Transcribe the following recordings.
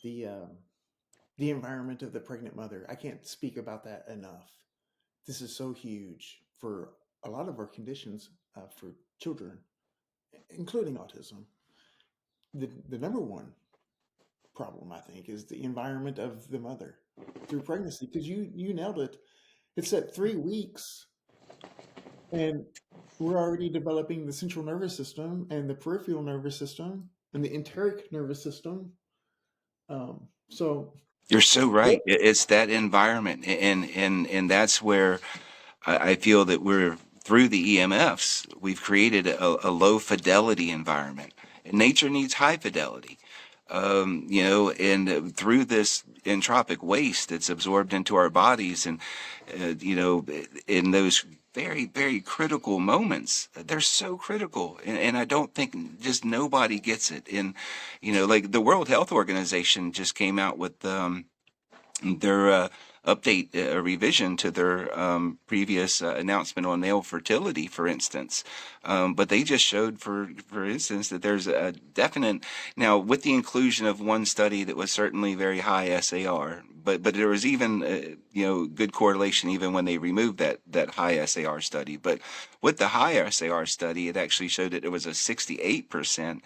the the environment of the pregnant mother. I can't speak about that enough. This is so huge for a lot of our conditions for children, including autism. The number one problem, I think, is the environment of the mother through pregnancy. Because you nailed it. It's at 3 weeks, and we're already developing the central nervous system and the peripheral nervous system and the enteric nervous system. So, You're so what? right. It's that environment, and that's where I feel that we're through the EMFs. We've created a low fidelity environment. And nature needs high fidelity. And through this entropic waste that's absorbed into our bodies, and in those very, very critical moments, they're so critical, and I don't think just nobody gets it. And like the World Health Organization just came out with their update, a revision to their previous announcement on male fertility, for instance. But they just showed, for instance, that there's a definite, now with the inclusion of one study that was certainly very high SAR, but there was even good correlation even when they removed that high SAR study. But with the high SAR study, it actually showed that there was a 68%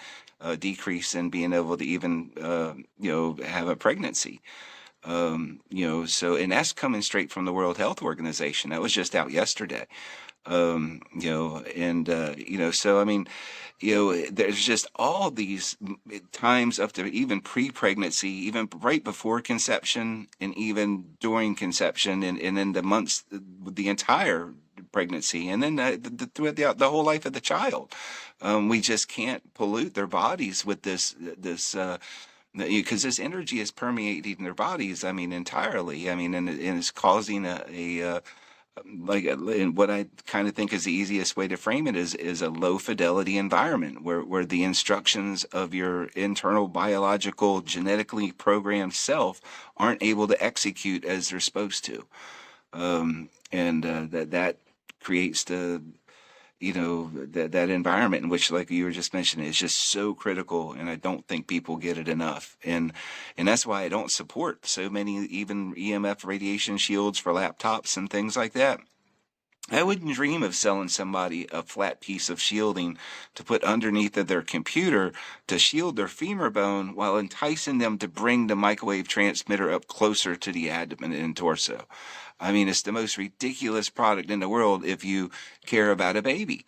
decrease in being able to even have a pregnancy. So, and that's coming straight from the World Health Organization. That was just out yesterday. So I mean, there's just all these times up to even pre-pregnancy, even right before conception, and even during conception, and then the months, the entire pregnancy, and then throughout the whole life of the child. We just can't pollute their bodies with this because this energy is permeating their bodies. I mean, entirely. I mean, and it's causing and what I kind of think is the easiest way to frame it is a low fidelity environment where the instructions of your internal biological genetically programmed self aren't able to execute as they're supposed to. And that creates that environment in which, like you were just mentioning, is just so critical, and I don't think people get it enough. And that's why I don't support so many even EMF radiation shields for laptops and things like that. I wouldn't dream of selling somebody a flat piece of shielding to put underneath of their computer to shield their femur bone while enticing them to bring the microwave transmitter up closer to the abdomen and torso. I mean, it's the most ridiculous product in the world if you care about a baby.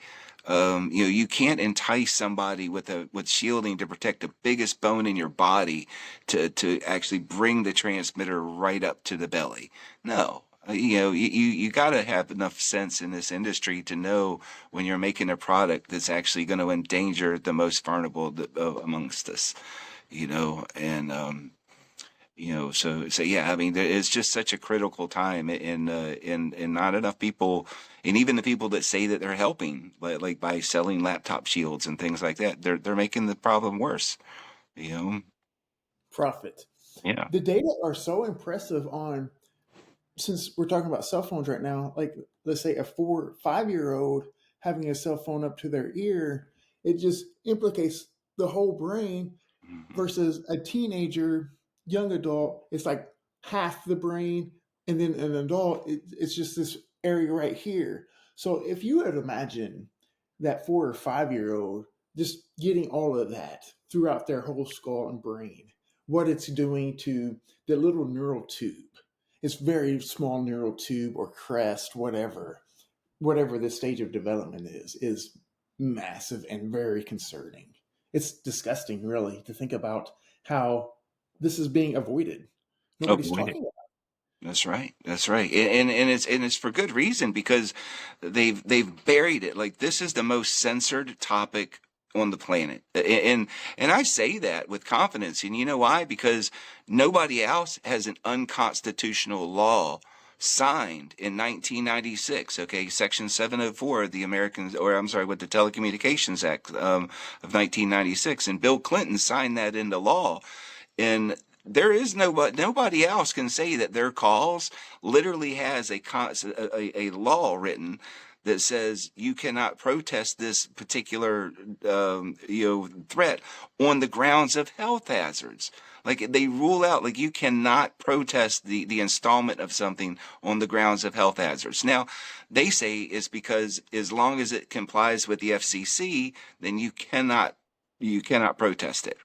You can't entice somebody with shielding to protect the biggest bone in your body to actually bring the transmitter right up to the belly. No. You got to have enough sense in this industry to know when you're making a product that's actually going to endanger the most vulnerable amongst us, and so yeah, I mean, it's just such a critical time, and not enough people, and even the people that say that they're helping, like by selling laptop shields and things like that, they're making the problem worse. You know, Profit. yeah. The data are so impressive on, since we're talking about cell phones right now, like let's say a 4 5 year old having a cell phone up to their ear, it just implicates the whole brain Mhm. versus a teenager, young adult, it's like half the brain, and then an adult, it's just this area right here. So if you would imagine that 4 or 5 year old just getting all of that throughout their whole skull and brain, what it's doing to the little neural tube. It's very small neural tube or crest, whatever the stage of development is massive and very concerning. It's disgusting, really, to think about how this is being avoided. Nobody's Avoid it. talking about That's right. That's right. And it's for good reason, because they've buried it. Like, this is the most censored topic on the planet. And I say that with confidence. And you know why? Because nobody else has an unconstitutional law signed in 1996. Okay, Section 704 of the Americans, or I'm sorry, with the Telecommunications Act of 1996, and Bill Clinton signed that into law. And there is nobody else can say that their cause literally has a law written that says you cannot protest this particular threat on the grounds of health hazards. Like they rule out, like you cannot protest the installment of something on the grounds of health hazards. Now, they say it's because as long as it complies with the FCC, then you cannot protest it.